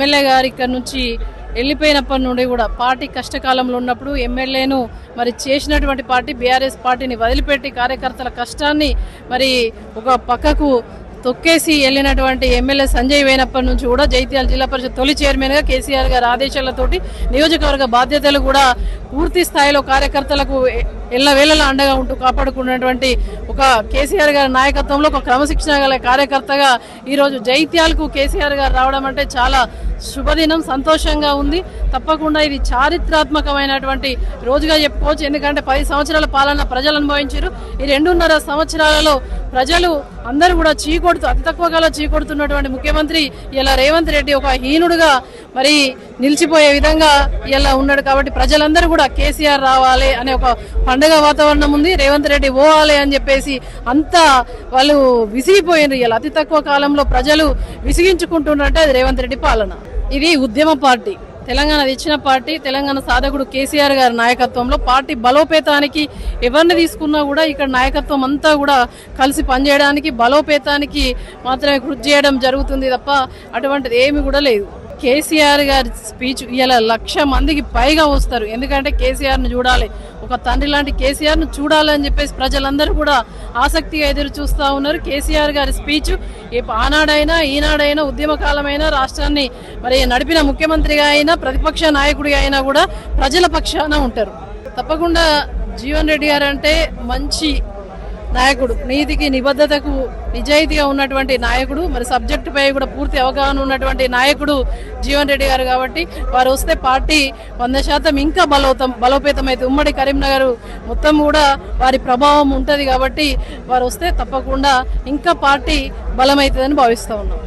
MLA గారు ఇక్కడ నుంచి వెళ్ళిపోయినప్పటి నుండి కూడా పార్టీ కష్టకాలంలో ఉన్నప్పుడు ఎమ్మెల్యేను మరి చేసినటువంటి పార్టీ బీఆర్ఎస్ పార్టీని వదిలిపెట్టి కార్యకర్తల కష్టాన్ని మరి ఒక పక్కకు తొక్కేసి వెళ్ళినటువంటి ఎమ్మెల్యే సంజయ్ వేనప్పటి నుంచి కూడా జైత్యాల జిల్లా పరిషత్ తొలి చైర్మన్ గా కేసీఆర్ గారి ఆదేశాలతోటి నియోజకవర్గ బాధ్యతలు కూడా పూర్తి స్థాయిలో కార్యకర్తలకు ఎల్లవేళలా అండగా ఉంటూ కాపాడుకున్నటువంటి ఒక కేసీఆర్ గారి నాయకత్వంలో ఒక క్రమశిక్షణ గల కార్యకర్తగా ఈరోజు జైత్యాలకు కేసీఆర్ గారు రావడం అంటే చాలా శుభదినం, సంతోషంగా ఉంది. తప్పకుండా ఇది చారిత్రాత్మకమైనటువంటి రోజుగా చెప్పుకోవచ్చు. ఎందుకంటే 10 సంవత్సరాల పాలన ప్రజలు అనుభవించారు. ఈ 2.5 సంవత్సరాలలో ప్రజలు అందరూ కూడా అతి తక్కువ కాలం చీకొడుతున్నటువంటి ముఖ్యమంత్రి ఇలా రేవంత్ రెడ్డి ఒక హీనుడుగా మరి నిలిచిపోయే విధంగా ఇలా ఉన్నాడు. కాబట్టి ప్రజలందరూ కూడా కేసీఆర్ రావాలి అనే ఒక పండుగ వాతావరణం ఉంది. రేవంత్ రెడ్డి పోవాలి అని చెప్పేసి అంతా వాళ్ళు విసిగిపోయినారు. ఇలా అతి తక్కువ కాలంలో ప్రజలు విసిగించుకుంటున్నట్టే అది రేవంత్ రెడ్డి పాలన. ఇది ఉద్యమ పార్టీ, తెలంగాణ ఇచ్చిన పార్టీ. తెలంగాణ సాధకుడు కేసీఆర్ గారి నాయకత్వంలో పార్టీ బలోపేతానికి ఎవరిని తీసుకున్నా కూడా ఇక్కడ నాయకత్వం అంతా కూడా కలిసి పనిచేయడానికి బలోపేతానికి మాత్రమే కృషి చేయడం జరుగుతుంది తప్ప అటువంటిది ఏమి కూడా లేదు. కేసీఆర్ గారి స్పీచ్ ఇలా 1,00,000 మందికి పైగా వస్తారు. ఎందుకంటే కేసీఆర్ను చూడాలి, ఒక తండ్రి లాంటి కేసీఆర్ను చూడాలని చెప్పేసి ప్రజలందరూ కూడా ఆసక్తిగా ఎదురు చూస్తూ ఉన్నారు. కేసీఆర్ గారి స్పీచ్ ఆనాడైనా ఈనాడైనా ఉద్యమకాలమైనా రాష్ట్రాన్ని మరి నడిపిన ముఖ్యమంత్రిగా అయినా ప్రతిపక్ష నాయకుడిగా అయినా కూడా ప్రజల పక్షాన ఉంటారు. తప్పకుండా జీవన్ రెడ్డి గారు అంటే మంచి నాయకుడు, నీతికి నిబద్ధతకు నిజాయితీగా ఉన్నటువంటి నాయకుడు, మరి సబ్జెక్టుపై కూడా పూర్తి అవగాహన ఉన్నటువంటి నాయకుడు జీవన్ రెడ్డి గారు. కాబట్టి వారు వస్తే పార్టీ 100% ఇంకా బలోపేతమైతే ఉమ్మడి కరీంనగర్ మొత్తం కూడా వారి ప్రభావం ఉంటుంది. కాబట్టి వారు వస్తే తప్పకుండా ఇంకా పార్టీ బలమవుతుందని భావిస్తూ ఉన్నాం.